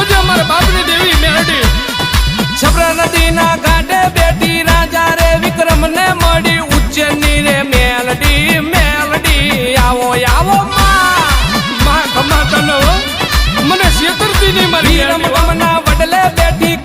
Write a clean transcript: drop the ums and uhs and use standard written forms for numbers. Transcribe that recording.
જોજે અમારા બાપની દેવી મેલડી છપરા નદીના ઘાટે બેઠી રાજા રે વિક્રમ ને મળી ઉજ્જૈનની રે મેલડી મેલડી આવો આવો માં કમાતા ન હો મને છેતરતી નહીં મારી રમતમના વડલે બેઠી